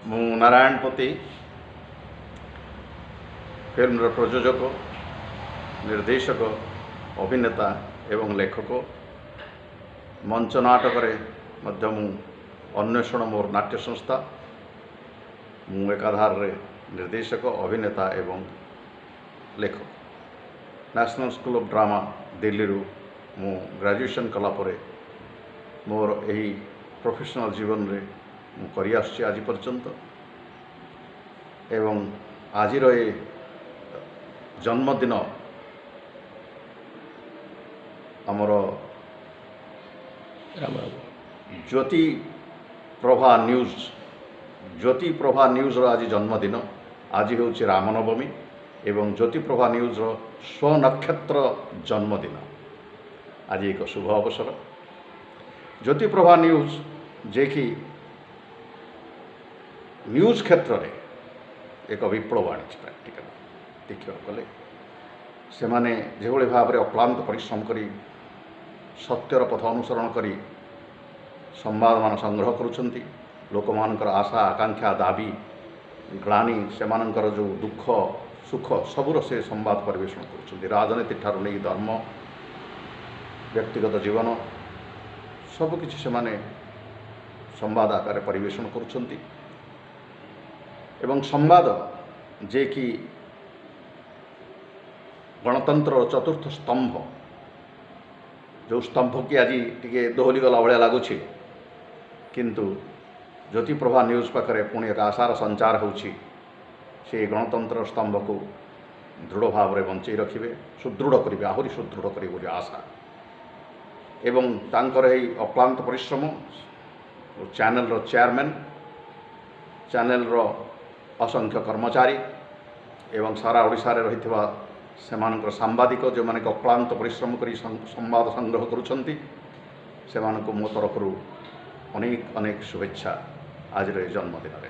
ମୁଁ ନାରାୟଣ ପତି ଫିଲ୍ମର ପ୍ରଯୋଜକ, ନିର୍ଦ୍ଦେଶକ, ଅଭିନେତା ଏବଂ ଲେଖକ। ମଞ୍ଚ ନାଟକରେ ମଧ୍ୟ ମୁଁ ଅନ୍ୱେଷଣ ମୋର ନାଟ୍ୟ ସଂସ୍ଥା। ମୁଁ ଏକାଧାରରେ ନିର୍ଦ୍ଦେଶକ, ଅଭିନେତା ଏବଂ ଲେଖକ। ନ୍ୟାସନାଲ୍ ସ୍କୁଲ୍ ଅଫ୍ ଡ୍ରାମା ଦିଲ୍ଲୀରୁ ମୁଁ ଗ୍ରାଜୁଏସନ୍ କଲା ପରେ ମୋର ଏହି ପ୍ରଫେସନାଲ୍ ଜୀବନରେ ମୁଁ କରିଆସୁଛି ଆଜି ପର୍ଯ୍ୟନ୍ତ। ଏବଂ ଆଜିର ଏ ଜନ୍ମଦିନ ଆମର ଜ୍ୟୋତିପ୍ରଭା ନ୍ୟୁଜ୍ର ଆଜି ଜନ୍ମଦିନ। ଆଜି ହେଉଛି ରାମନବମୀ ଏବଂ ଜ୍ୟୋତିପ୍ରଭା ନ୍ୟୁଜ୍ର ସ୍ୱନକ୍ଷତ୍ର ଜନ୍ମଦିନ। ଆଜି ଏକ ଶୁଭ ଅବସର। ଜ୍ୟୋତିପ୍ରଭା ନ୍ୟୁଜ୍ ଯିଏକି ନ୍ୟୁଜ୍ କ୍ଷେତ୍ରରେ ଏକ ବିପ୍ଳବ ଆଣିଛି। ପ୍ରାକ୍ଟିକାଲି ଦେଖିବାକୁ ଗଲେ ସେମାନେ ଯେଭଳି ଭାବରେ ଅକ୍ଳାନ୍ତ ପରିଶ୍ରମ କରି ସତ୍ୟର ପଥ ଅନୁସରଣ କରି ସମ୍ବାଦମାନ ସଂଗ୍ରହ କରୁଛନ୍ତି, ଲୋକମାନଙ୍କର ଆଶା ଆକାଂକ୍ଷା ଦାବି ଗ୍ଳାନି, ସେମାନଙ୍କର ଯେଉଁ ଦୁଃଖ ସୁଖ ସବୁର ସେ ସମ୍ବାଦ ପରିବେଷଣ କରୁଛନ୍ତି। ରାଜନୀତି ଠାରୁ ନେଇ ଧର୍ମ, ବ୍ୟକ୍ତିଗତ ଜୀବନ ସବୁକିଛି ସେମାନେ ସମ୍ବାଦ ଆକାରରେ ପରିବେଷଣ କରୁଛନ୍ତି। ଏବଂ ସମ୍ବାଦ ଯିଏକି ଗଣତନ୍ତ୍ରର ଚତୁର୍ଥ ସ୍ତମ୍ଭ, ଯେଉଁ ସ୍ତମ୍ଭକି ଆଜି ଟିକେ ଦୋହଲିଗଲା ଭଳିଆ ଲାଗୁଛି, କିନ୍ତୁ ଜ୍ୟୋତିପ୍ରଭା ନ୍ୟୁଜ୍ ପାଖରେ ପୁଣି ଏକ ଆଶାର ସଞ୍ଚାର ହେଉଛି। ସେହି ଗଣତନ୍ତ୍ର ସ୍ତମ୍ଭକୁ ଦୃଢ଼ ଭାବରେ ବଞ୍ଚେଇ ରଖିବେ, ସୁଦୃଢ଼ କରିବେ, ଆହୁରି ସୁଦୃଢ଼ କରିବେ ବୋଲି ଆଶା। ଏବଂ ତାଙ୍କର ଏହି ଅକ୍ଳାନ୍ତ ପରିଶ୍ରମ ଚ୍ୟାନେଲ୍ର ଚେୟାରମ୍ୟାନ୍, ଚ୍ୟାନେଲ୍ର ଅସଂଖ୍ୟ କର୍ମଚାରୀ ଏବଂ ସାରା ଓଡ଼ିଶାରେ ରହିଥିବା ସେମାନଙ୍କର ସାମ୍ବାଦିକ ଯେଉଁମାନେ ଅକ୍ଳାନ୍ତ ପରିଶ୍ରମ କରି ସମ୍ବାଦ ସଂଗ୍ରହ କରୁଛନ୍ତି, ସେମାନଙ୍କୁ ମୋ ତରଫରୁ ଅନେକ ଅନେକ ଶୁଭେଚ୍ଛା ଆଜିର ଏହି ଜନ୍ମଦିନରେ।